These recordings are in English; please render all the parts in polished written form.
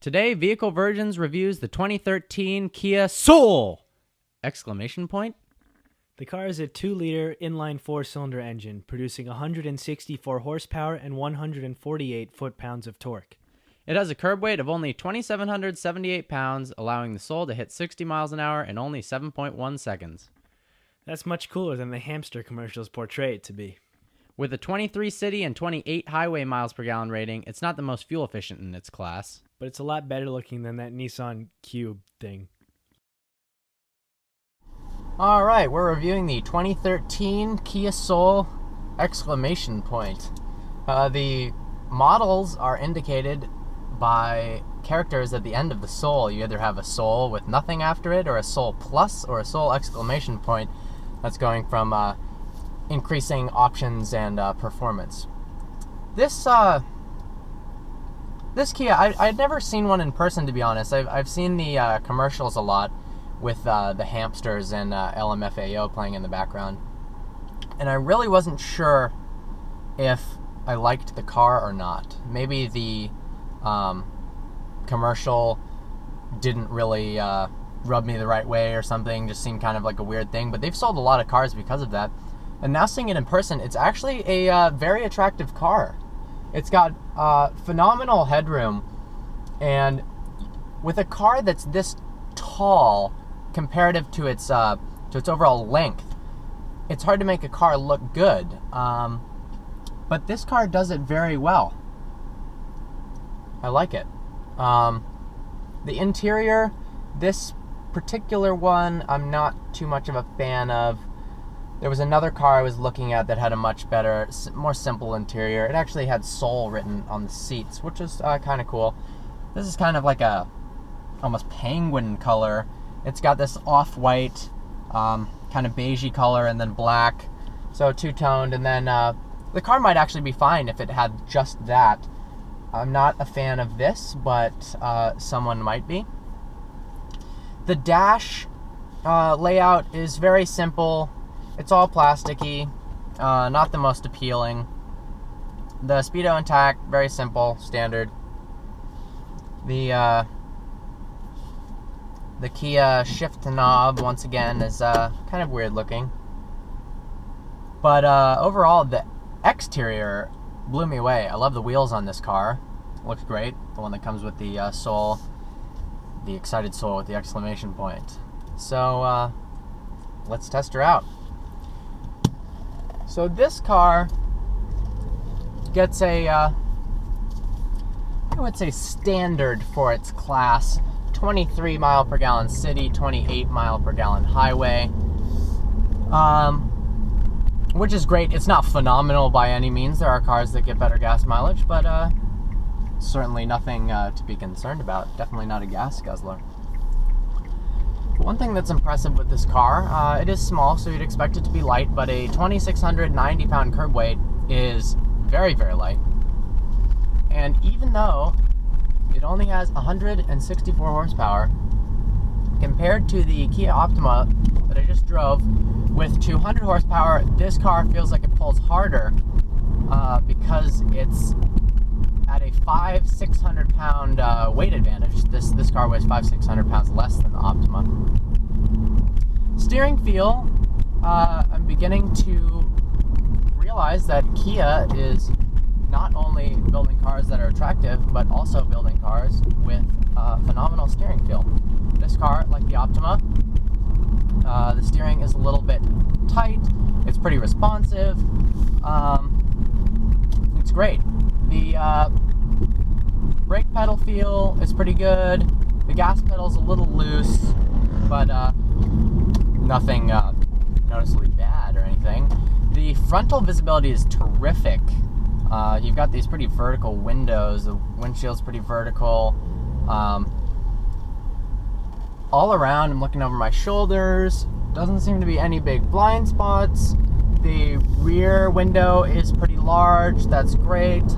Today, Vehicle Virgins reviews the 2013 Kia Soul! Exclamation point. The car is a 2-liter inline 4-cylinder engine, producing 164 horsepower and 148 foot-pounds of torque. It has a curb weight of only 2,778 pounds, allowing the Soul to hit 60 miles an hour in only 7.1 seconds. That's much cooler than the hamster commercials portray it to be. With a 23 city and 28 highway miles per gallon rating, it's not the most fuel efficient in its class. But it's a lot better looking than that Nissan Cube thing. Alright, we're reviewing the 2013 Kia Soul! Exclamation point. The models are indicated by characters at the end of the Soul. You either have a Soul with nothing after it, or a Soul Plus, or a Soul exclamation point. That's going from increasing options and performance. This Kia, I'd never seen one in person, to be honest. I've seen the commercials a lot with the hamsters and LMFAO playing in the background. And I really wasn't sure if I liked the car or not. Maybe the commercial didn't really rub me the right way or something, just seemed kind of like a weird thing. But they've sold a lot of cars because of that. And now seeing it in person, it's actually a very attractive car. It's got phenomenal headroom, and with a car that's this tall comparative to its overall length, it's hard to make a car look good. But this car does it very well. I like it. The interior, this particular one, I'm not too much of a fan of. There was another car I was looking at that had a much better, more simple interior. It actually had Soul written on the seats, which is kind of cool. This is kind of like a almost penguin color. It's got this off-white, kind of beigey color, and then black, so two-toned. And then the car might actually be fine if it had just that. I'm not a fan of this, but someone might be. The dash layout is very simple. It's all plasticky, not the most appealing. The speedo intact, very simple, standard. The Kia shift knob, once again, is kind of weird looking. But overall, the exterior blew me away. I love the wheels on this car. Looks great. The one that comes with the Soul, the excited Soul with the exclamation point. So let's test her out. So this car gets a, I would say standard for its class, 23 mile per gallon city, 28 mile per gallon highway, which is great. It's not phenomenal by any means. There are cars that get better gas mileage, but certainly nothing to be concerned about. Definitely not a gas guzzler. One thing that's impressive with this car, it is small, so you'd expect it to be light, but a 2,690 pound curb weight is very, very light. And even though it only has 164 horsepower, compared to the Kia Optima that I just drove, with 200 horsepower, this car feels like it pulls harder because it's at a 500-600 pound weight advantage. This car weighs 500-600 pounds less than the Optima. Steering feel, I'm beginning to realize that Kia is not only building cars that are attractive, but also building cars with phenomenal steering feel. This car, like the Optima, the steering is a little bit tight. It's pretty responsive. It's great. The brake pedal feel is pretty good. The gas pedal's a little loose, but nothing noticeably bad or anything. The frontal visibility is terrific. You've got these pretty vertical windows. The windshield's pretty vertical. All around, I'm looking over my shoulders. Doesn't seem to be any big blind spots. The rear window is pretty large. That's great.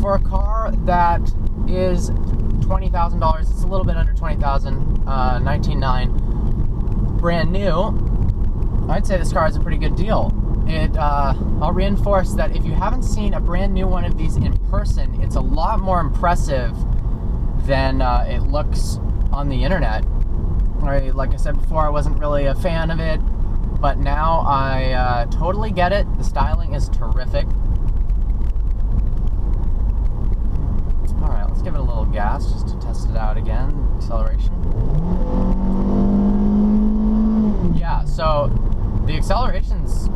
For a car that is $20,000, it's a little bit under $20,000, $19,900, brand new, I'd say this car is a pretty good deal. I'll reinforce that if you haven't seen a brand new one of these in person, it's a lot more impressive than it looks on the internet. Right, like I said before, I wasn't really a fan of it, but now I totally get it. The styling is terrific. Alright, let's give it a little gas just to test it out again. Acceleration. Yeah, so the acceleration's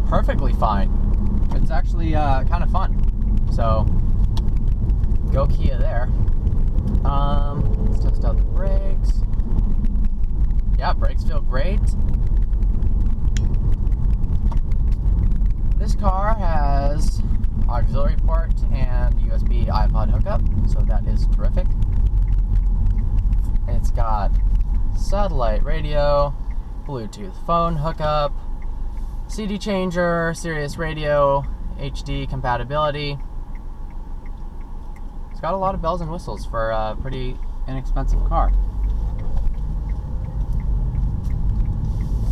perfectly fine. It's actually kind of fun. So, go Kia there. Let's test out the brakes. Yeah, brakes feel great. This car has auxiliary port and USB iPod hookup, so that is terrific. It's got satellite radio, Bluetooth phone hookup, CD changer, Sirius radio, HD compatibility. It's got a lot of bells and whistles for a pretty inexpensive car.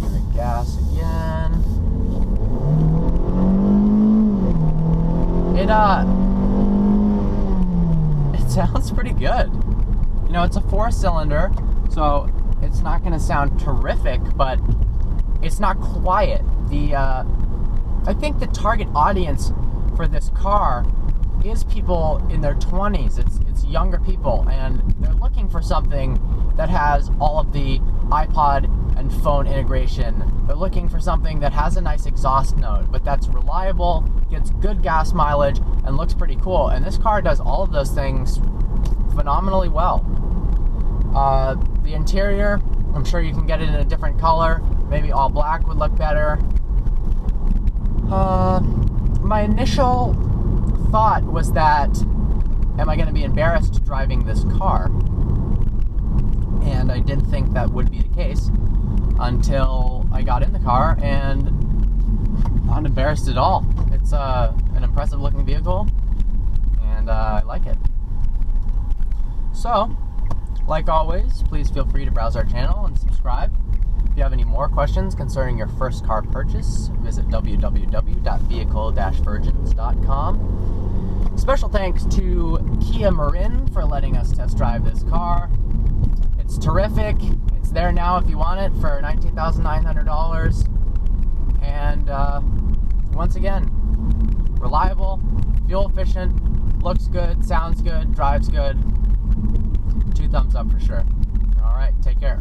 Give it gas again. It sounds pretty good. You know, it's a 4-cylinder, so it's not going to sound terrific, but it's not quiet. I think the target audience for this car is people in their 20s. It's younger people, and they're looking for something that has all of the iPod and phone integration. They're looking for something that has a nice exhaust note, but that's reliable, gets good gas mileage, and looks pretty cool. And this car does all of those things phenomenally well. The interior, I'm sure you can get it in a different color. Maybe all black would look better. My initial thought was that, am I going to be embarrassed driving this car? And I didn't think that would be the case until I got in the car, and not embarrassed at all. It's an impressive looking vehicle, and I like it. So, like always, please feel free to browse our channel and subscribe. If you have any more questions concerning your first car purchase, visit www.vehicle-virgins.com. Special thanks to Kia Marin for letting us test drive this car. It's terrific. It's there now if you want it for $19,900. And once again, reliable, fuel efficient, looks good, sounds good, drives good. 2 thumbs up for sure. All right, take care.